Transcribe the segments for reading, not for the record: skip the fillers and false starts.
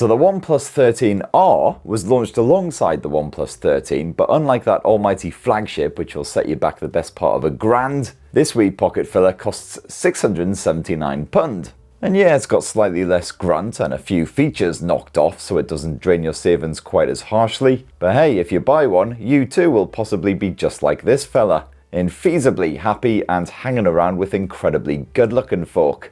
So the OnePlus 13R was launched alongside the OnePlus 13, but unlike that almighty flagship, which will set you back the best part of £1,000, this wee pocket filler costs £679. And yeah, it's got slightly less grunt and a few features knocked off so it doesn't drain your savings quite as harshly. But hey, if you buy one, you too will possibly be just like this fella, infeasibly happy and hanging around with incredibly good-looking folk.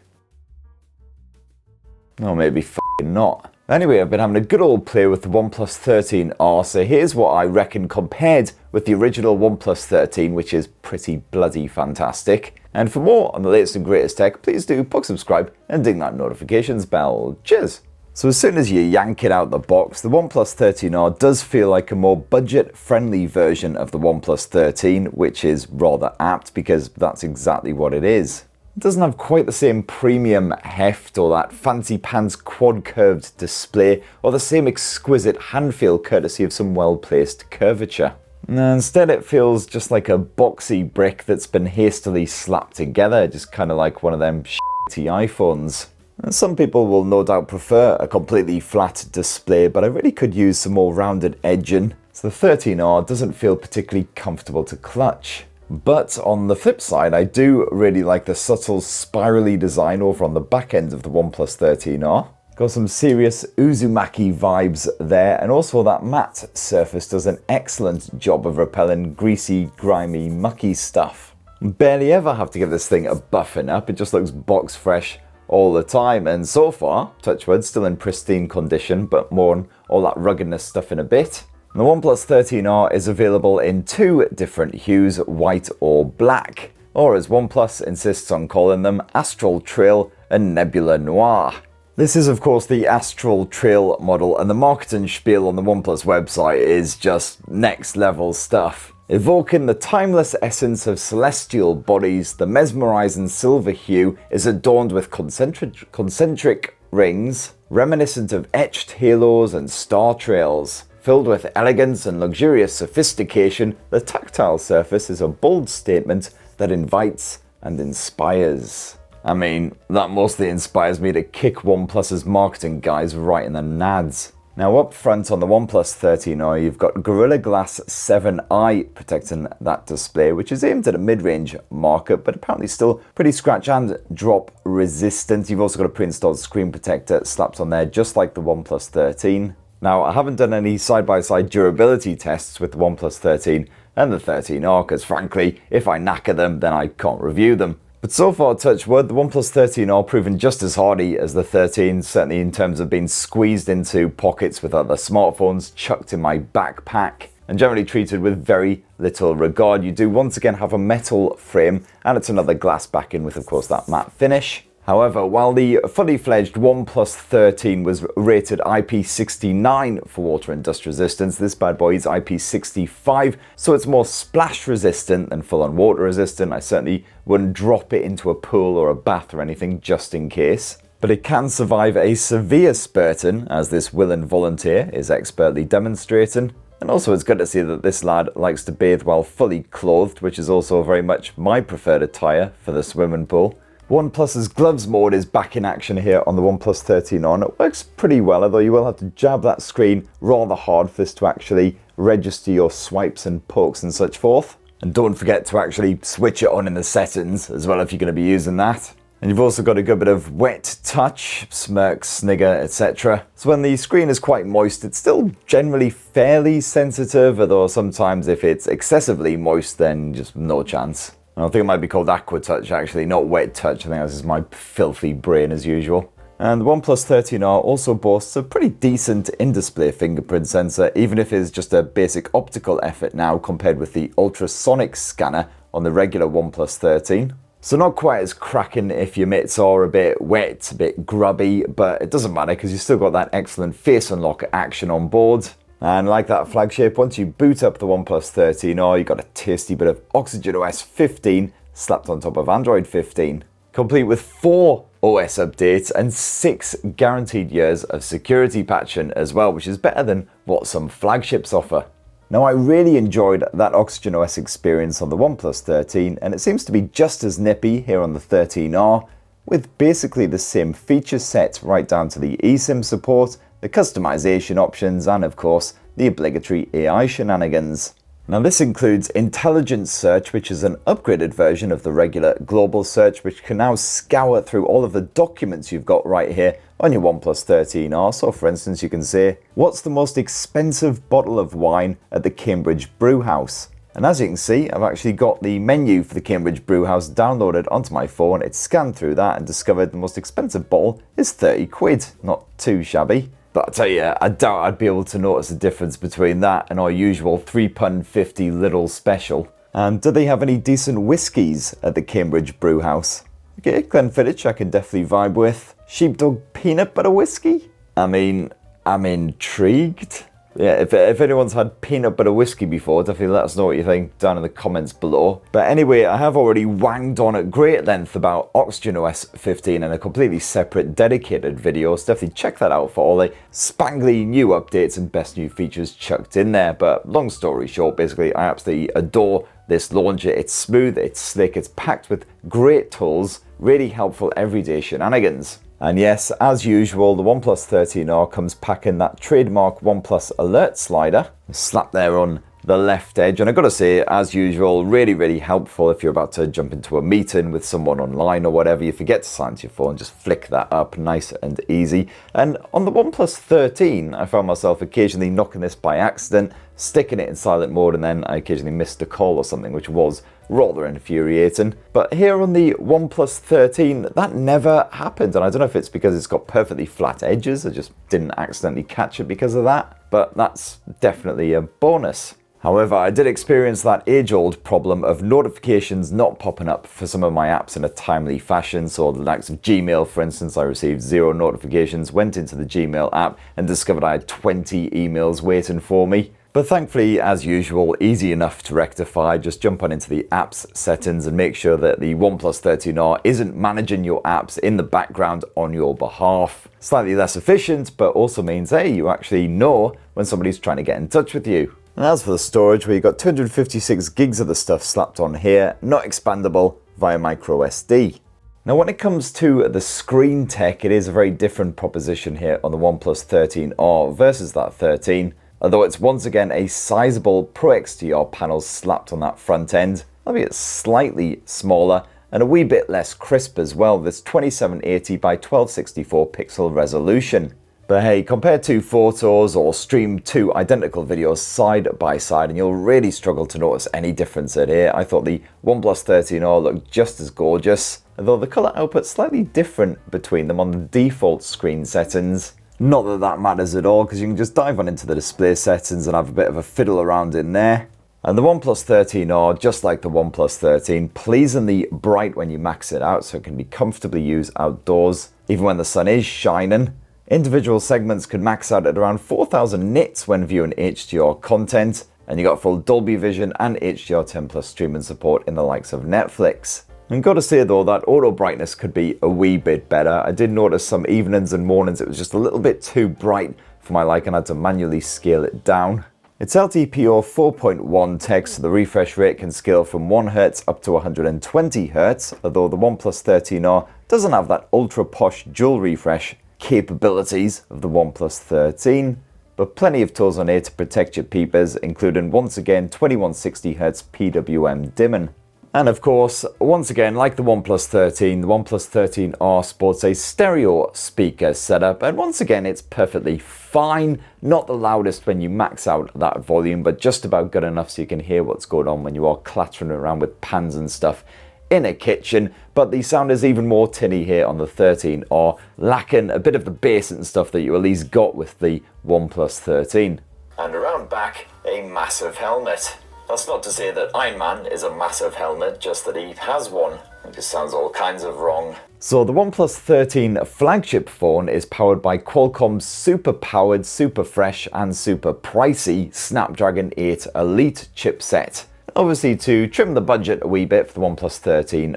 Or maybe f***ing not. Anyway, I've been having a good old play with the OnePlus 13R, so here's what I reckon compared with the original OnePlus 13, which is pretty bloody fantastic. And for more on the latest and greatest tech, please do subscribe and ding that notifications bell. Cheers! So as soon as you yank it out the box, the OnePlus 13R does feel like a more budget-friendly version of the OnePlus 13, which is rather apt because that's exactly what it is. It doesn't have quite the same premium heft or that fancy pants quad-curved display or the same exquisite hand feel courtesy of some well-placed curvature. Instead it feels just like a boxy brick that's been hastily slapped together, just kind of like one of them shitty iPhones. And some people will no doubt prefer a completely flat display, but I really could use some more rounded edging, so the 13R doesn't feel particularly comfortable to clutch. But on the flip side, I do really like the subtle spirally design over on the back end of the OnePlus 13R. Got some serious Uzumaki vibes there, and also that matte surface does an excellent job of repelling greasy, grimy, mucky stuff. Barely ever have to give this thing a buffing up, it just looks box fresh all the time, and so far, touch wood, still in pristine condition, but more on all that ruggedness stuff in a bit. The OnePlus 13R is available in two different hues, white or black, or as OnePlus insists on calling them, Astral Trail and Nebula Noir. This is of course the Astral Trail model, and the marketing spiel on the OnePlus website is just next level stuff. Evoking the timeless essence of celestial bodies, the mesmerizing silver hue is adorned with concentric rings, reminiscent of etched halos and star trails. Filled with elegance and luxurious sophistication, the tactile surface is a bold statement that invites and inspires. I mean, that mostly inspires me to kick OnePlus's marketing guys right in the nads. Now up front on the OnePlus 13R, you've got Gorilla Glass 7i protecting that display, which is aimed at a mid-range market, but apparently still pretty scratch and drop resistant. You've also got a pre-installed screen protector slapped on there, just like the OnePlus 13. Now, I haven't done any side-by-side durability tests with the OnePlus 13 and the 13R, because frankly, if I knacker them, then I can't review them. But so far, touch wood, the OnePlus 13R proven just as hardy as the 13, certainly in terms of being squeezed into pockets with other smartphones, chucked in my backpack, and generally treated with very little regard. You do once again have a metal frame, and it's another glass backing with, of course, that matte finish. However, while the fully fledged OnePlus 13 was rated IP69 for water and dust resistance, this bad boy is IP65, so it's more splash resistant than full on water resistant. I certainly wouldn't drop it into a pool or a bath or anything just in case. But it can survive a severe spurting, as this willing volunteer is expertly demonstrating. And also it's good to see that this lad likes to bathe while fully clothed, which is also very much my preferred attire for the swimming pool. OnePlus's gloves mode is back in action here on the OnePlus 13R, and it works pretty well, although you will have to jab that screen rather hard for this to actually register your swipes and pokes and such forth. And don't forget to actually switch it on in the settings as well if you're going to be using that. And you've also got a good bit of wet touch, smirk, snigger, etc. So when the screen is quite moist, it's still generally fairly sensitive, although sometimes if it's excessively moist, then just no chance. I think it might be called Aqua Touch actually, not Wet Touch. I think this is my filthy brain as usual. And the OnePlus 13R also boasts a pretty decent in-display fingerprint sensor, even if it's just a basic optical effort now compared with the ultrasonic scanner on the regular OnePlus 13. So not quite as cracking if your mitts are a bit wet, a bit grubby, but it doesn't matter because you've still got that excellent face unlock action on board. And like that flagship, once you boot up the OnePlus 13R, you got a tasty bit of OxygenOS 15 slapped on top of Android 15, complete with 4 OS updates and 6 guaranteed years of security patching as well, which is better than what some flagships offer. Now, I really enjoyed that OxygenOS experience on the OnePlus 13, and it seems to be just as nippy here on the 13R, with basically the same feature set right down to the eSIM support, the customization options, and of course, the obligatory AI shenanigans. Now this includes Intelligent Search, which is an upgraded version of the regular global search, which can now scour through all of the documents you've got right here on your OnePlus 13R. So for instance, you can say, what's the most expensive bottle of wine at the Cambridge Brewhouse? And as you can see, I've actually got the menu for the Cambridge Brewhouse downloaded onto my phone. It's scanned through that and discovered the most expensive bottle is 30 quid. Not too shabby. But I tell you, I doubt I'd be able to notice the difference between that and our usual £3.50 little special. And do they have any decent whiskies at the Cambridge Brewhouse? Okay, Glenfiddich I can definitely vibe with. Sheepdog peanut butter whiskey? I mean, I'm intrigued. Yeah, if anyone's had peanut butter whiskey before, definitely let us know what you think down in the comments below. But anyway, I have already wanged on at great length about OxygenOS 15 in a completely separate dedicated video, so definitely check that out for all the spangly new updates and best new features chucked in there. But long story short, basically, I absolutely adore this launcher. It's smooth, it's slick, it's packed with great tools, really helpful everyday shenanigans. And yes, as usual, the OnePlus 13R comes packing that trademark OnePlus alert slider, slap there on the left edge. And I've got to say, as usual, really helpful if you're about to jump into a meeting with someone online or whatever. You forget to silence your phone, just flick that up, nice and easy. And on the OnePlus 13, I found myself occasionally knocking this by accident, sticking it in silent mode, and then I occasionally missed a call or something, which was rather infuriating. But here on the OnePlus 13, that never happened. And I don't know if it's because it's got perfectly flat edges, I just didn't accidentally catch it because of that. But that's definitely a bonus. However, I did experience that age-old problem of notifications not popping up for some of my apps in a timely fashion. So the likes of Gmail, for instance, I received 0 notifications, went into the Gmail app and discovered I had 20 emails waiting for me. But thankfully, as usual, easy enough to rectify. Just jump on into the apps settings and make sure that the OnePlus 13R isn't managing your apps in the background on your behalf. Slightly less efficient, but also means, hey, you actually know when somebody's trying to get in touch with you. And as for the storage, where you've got 256 gigs of the stuff slapped on here, not expandable via micro SD. Now when it comes to the screen tech, it is a very different proposition here on the OnePlus 13R versus that 13. Although it's once again a sizable Pro XDR panel slapped on that front end, albeit slightly smaller and a wee bit less crisp as well. This 2780 by 1264 pixel resolution. But hey, compare 2 photos or stream 2 identical videos side by side and you'll really struggle to notice any difference in here. I thought the OnePlus 13R looked just as gorgeous, although the color output's slightly different between them on the default screen settings. Not that that matters at all, because you can just dive on into the display settings and have a bit of a fiddle around in there. And the OnePlus 13R, just like the OnePlus 13, pleasingly bright when you max it out, so it can be comfortably used outdoors, even when the sun is shining. Individual segments can max out at around 4000 nits when viewing HDR content, and you got full Dolby Vision and HDR10+ streaming support in the likes of Netflix. And got to say though, that auto brightness could be a wee bit better. I did notice some evenings and mornings it was just a little bit too bright for my liking. I had to manually scale it down. It's LTPO 4.1 text, so the refresh rate can scale from 1Hz up to 120Hz, although the OnePlus 13R doesn't have that ultra posh dual refresh capabilities of the OnePlus 13. But plenty of tools on here to protect your peepers, including once again 2160Hz PWM dimming. And of course, once again, like the OnePlus 13, the OnePlus 13R sports a stereo speaker setup, and once again, it's perfectly fine. Not the loudest when you max out that volume, but just about good enough so you can hear what's going on when you are clattering around with pans and stuff in a kitchen. But the sound is even more tinny here on the 13R, lacking a bit of the bass and stuff that you at least got with the OnePlus 13. And around back, a massive helmet. That's not to say that Iron Man is a massive helmet, just that he has one. It just sounds all kinds of wrong. So the OnePlus 13 flagship phone is powered by Qualcomm's super powered, super fresh and super pricey Snapdragon 8 Elite chipset. Obviously to trim the budget a wee bit for the OnePlus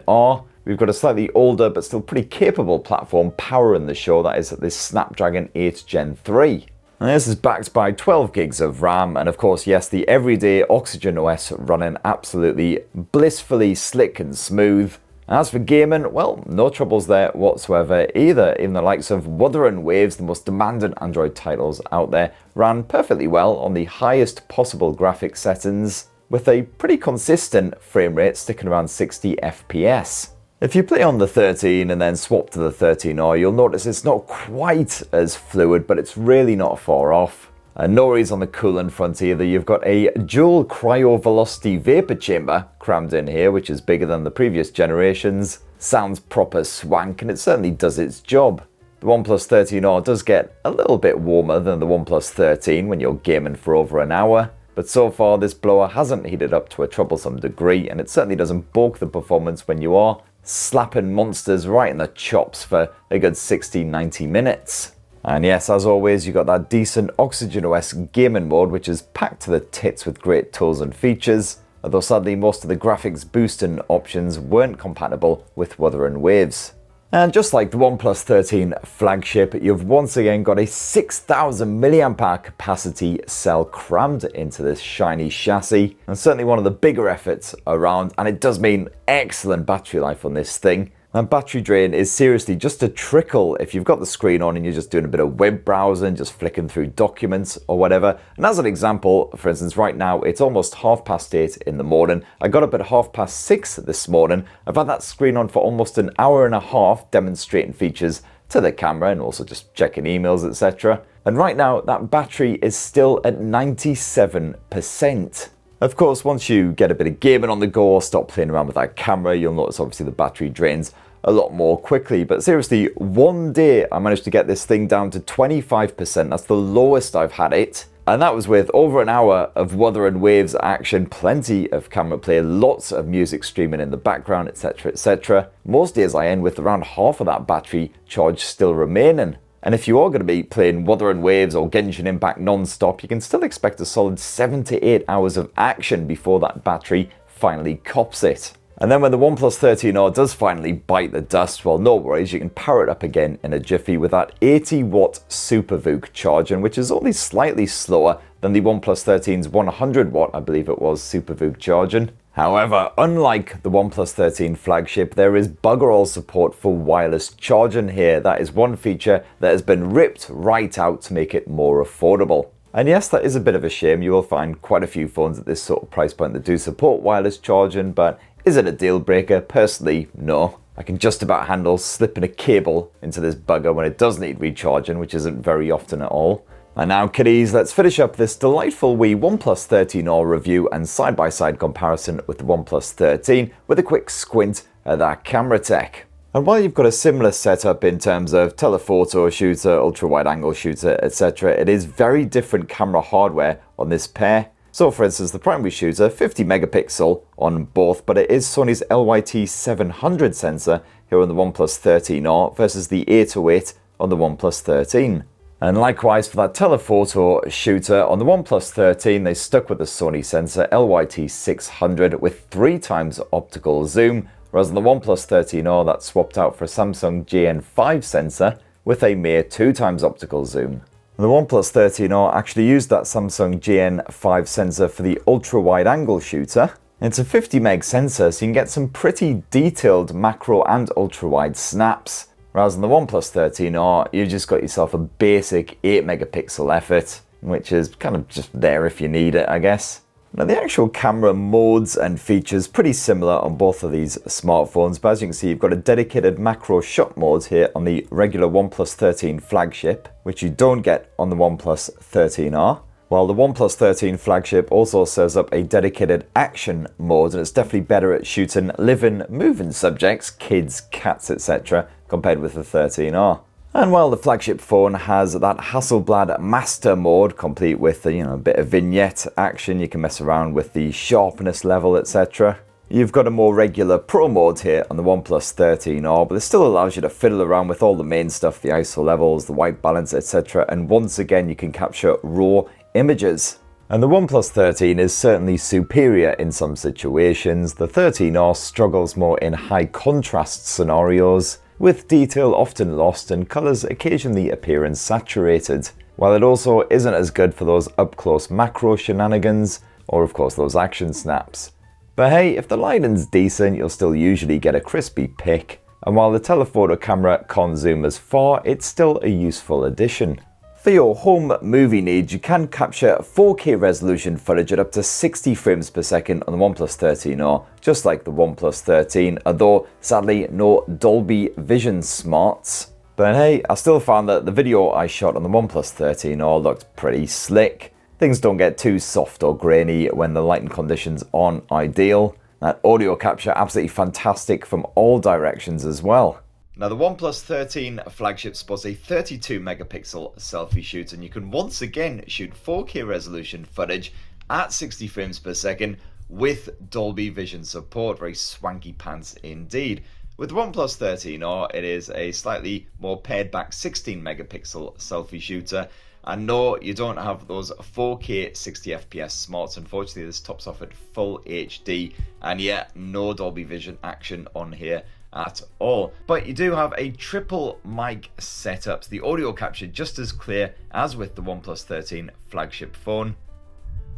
13R, we've got a slightly older but still pretty capable platform powering the show, that is this Snapdragon 8 Gen 3. And this is backed by 12 gigs of RAM, and of course, yes, the everyday OxygenOS running absolutely blissfully slick and smooth. As for gaming, well, no troubles there whatsoever either. Even the likes of Wuthering Waves, the most demanding Android titles out there, ran perfectly well on the highest possible graphics settings, with a pretty consistent frame rate sticking around 60 FPS. If you play on the 13 and then swap to the 13R, you'll notice it's not quite as fluid, but it's really not far off. And no worries on the coolant front either. You've got a dual cryo velocity vapor chamber crammed in here, which is bigger than the previous generations. Sounds proper swank, and it certainly does its job. The OnePlus 13R does get a little bit warmer than the OnePlus 13 when you're gaming for over an hour, but so far this blower hasn't heated up to a troublesome degree, and it certainly doesn't balk the performance when you are slapping monsters right in the chops for a good 60-90 minutes. And yes, as always, you got that decent OxygenOS gaming mode, which is packed to the tits with great tools and features, although sadly most of the graphics boosting options weren't compatible with Wuthering Waves. And just like the OnePlus 13 flagship, you've once again got a 6,000 mAh capacity cell crammed into this shiny chassis, and certainly one of the bigger efforts around, and it does mean excellent battery life on this thing. And battery drain is seriously just a trickle if you've got the screen on and you're just doing a bit of web browsing, just flicking through documents or whatever. And as an example, for instance, right now it's almost 8:30 in the morning. I got up at 6:30 this morning. I've had that screen on for almost an hour and a half, demonstrating features to the camera and also just checking emails, etc. And right now that battery is still at 97%. Of course, once you get a bit of gaming on the go or stop playing around with that camera, you'll notice obviously the battery drains a lot more quickly. But seriously, one day I managed to get this thing down to 25%. That's the lowest I've had it. And that was with over an hour of Wuthering Waves action, plenty of camera play, lots of music streaming in the background, etc, etc. Most days I end with around half of that battery charge still remaining. And if you are going to be playing Wuthering Waves or Genshin Impact non-stop, you can still expect a solid 7 to 8 hours of action before that battery finally cops it. And then when the OnePlus 13R does finally bite the dust, well, no worries, you can power it up again in a jiffy with that 80-watt SuperVOOC charging, which is only slightly slower than the OnePlus 13's 100-watt, I believe it was, SuperVOOC charging. However, unlike the OnePlus 13 flagship, there is bugger all support for wireless charging here. That is one feature that has been ripped right out to make it more affordable. And yes, that is a bit of a shame. You will find quite a few phones at this sort of price point that do support wireless charging, but is it a deal breaker? Personally, no. I can just about handle slipping a cable into this bugger when it does need recharging, which isn't very often at all. And now, kiddies, let's finish up this delightful wee OnePlus 13R review and side-by-side comparison with the OnePlus 13 with a quick squint at that camera tech. And while you've got a similar setup in terms of telephoto shooter, ultra-wide-angle shooter, etc., it is very different camera hardware on this pair. So for instance, the primary shooter, 50 megapixel on both, but it is Sony's LYT700 sensor here on the OnePlus 13R versus the 808 on the OnePlus 13. And likewise for that telephoto shooter on the OnePlus 13, they stuck with the Sony sensor LYT600 with 3 times optical zoom, whereas on the OnePlus 13R that swapped out for a Samsung JN5 sensor with a mere 2 times optical zoom. The OnePlus 13R actually used that Samsung JN5 sensor for the ultra-wide-angle shooter. It's a 50 meg sensor, so you can get some pretty detailed macro and ultra-wide snaps. Whereas on the OnePlus 13R, you've just got yourself a basic 8 megapixel effort, which is kind of just there if you need it, I guess. Now the actual camera modes and features pretty similar on both of these smartphones, but as you can see, you've got a dedicated macro shot mode here on the regular OnePlus 13 flagship, which you don't get on the OnePlus 13R. While the OnePlus 13 flagship also serves up a dedicated action mode, and it's definitely better at shooting living, moving subjects, kids, cats, etc., compared with the 13R. And while the flagship phone has that Hasselblad Master mode, complete with a bit of vignette action, you can mess around with the sharpness level, etc. You've got a more regular Pro mode here on the OnePlus 13R, but it still allows you to fiddle around with all the main stuff, the ISO levels, the white balance, etc. And once again, you can capture raw images. And the OnePlus 13 is certainly superior in some situations. The 13R struggles more in high contrast scenarios, with detail often lost and colours occasionally appearing saturated, while it also isn't as good for those up-close macro shenanigans, or of course those action snaps. But hey, if the lighting's decent, you'll still usually get a crispy pic. And while the telephoto camera can't zoom as far, it's still a useful addition. For your home movie needs, you can capture 4K resolution footage at up to 60 frames per second on the OnePlus 13R, just like the OnePlus 13, although sadly no Dolby Vision smarts. But hey, I still found that the video I shot on the OnePlus 13R looked pretty slick. Things don't get too soft or grainy when the lighting conditions aren't ideal. That audio capture absolutely fantastic from all directions as well. Now the OnePlus 13 flagship sports a 32 megapixel selfie shoot, and you can once again shoot 4K resolution footage at 60 frames per second with Dolby Vision support. Very swanky pants indeed. With the OnePlus 13R, it is a slightly more pared back 16 megapixel selfie shooter. And no, you don't have those 4K 60 FPS smarts. Unfortunately, this tops off at full HD, and yeah, no Dolby Vision action on here at all. But you do have a triple mic setup, so the audio capture just as clear as with the OnePlus 13 flagship phone.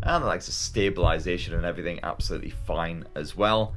And the likes of stabilization and everything absolutely fine as well.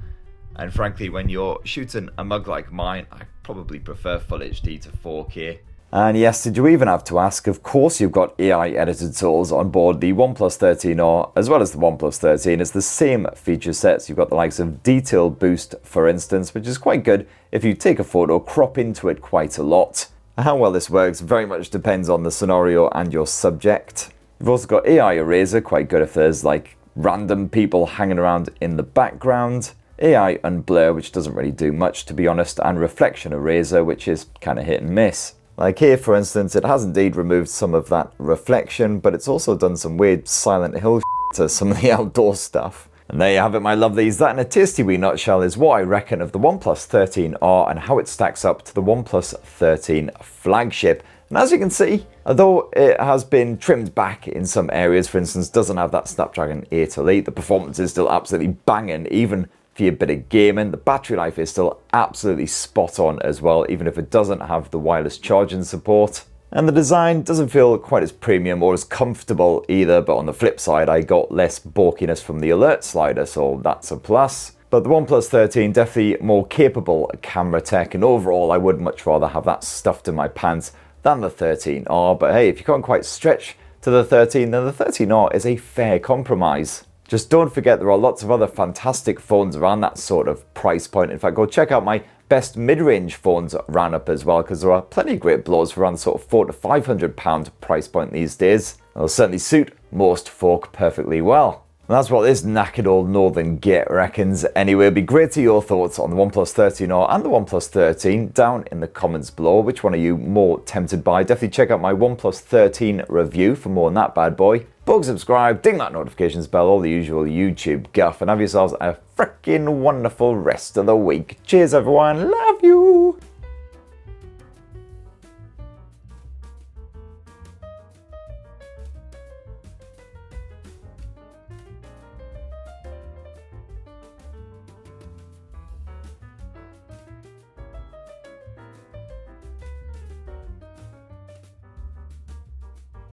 And frankly, when you're shooting a mug like mine, I probably prefer full HD to 4K. And yes, did you even have to ask? Of course you've got AI edited tools on board the OnePlus 13R as well as the OnePlus 13. It's the same feature sets. You've got the likes of Detail Boost, for instance, which is quite good if you take a photo, crop into it quite a lot. How well this works very much depends on the scenario and your subject. You've also got AI Eraser, quite good if there's like random people hanging around in the background. AI Unblur, which doesn't really do much to be honest, and Reflection Eraser, which is kind of hit and miss. Like here, for instance, it has indeed removed some of that reflection, but it's also done some weird Silent Hill to some of the outdoor stuff. And there you have it, my lovelies. That in a tasty wee nutshell is what I reckon of the OnePlus 13R and how it stacks up to the OnePlus 13 flagship. And as you can see, although it has been trimmed back in some areas, for instance, doesn't have that Snapdragon 8 Elite, the performance is still absolutely banging, even for your bit of gaming. The battery life is still absolutely spot on as well, even if it doesn't have the wireless charging support. And the design doesn't feel quite as premium or as comfortable either, but on the flip side, I got less bulkiness from the alert slider, so that's a plus. But the OnePlus 13, definitely more capable camera tech, and overall I would much rather have that stuffed in my pants than the 13R. But hey, if you can't quite stretch to the 13, then the 13R is a fair compromise. Just don't forget there are lots of other fantastic phones around that sort of price point. In fact, go check out my best mid-range phones roundup as well, because there are plenty of great blows for around the sort of £400 to £500 price point these days. They'll certainly suit most folk perfectly well. And that's what this knackered old northern git reckons. Anyway, it'd be great to hear your thoughts on the OnePlus 13R and the OnePlus 13 down in the comments below. Which one are you more tempted by? Definitely check out my OnePlus 13 review for more on that bad boy. Bug subscribe, ding that notifications bell, all the usual YouTube guff, and have yourselves a freaking wonderful rest of the week. Cheers everyone, love you!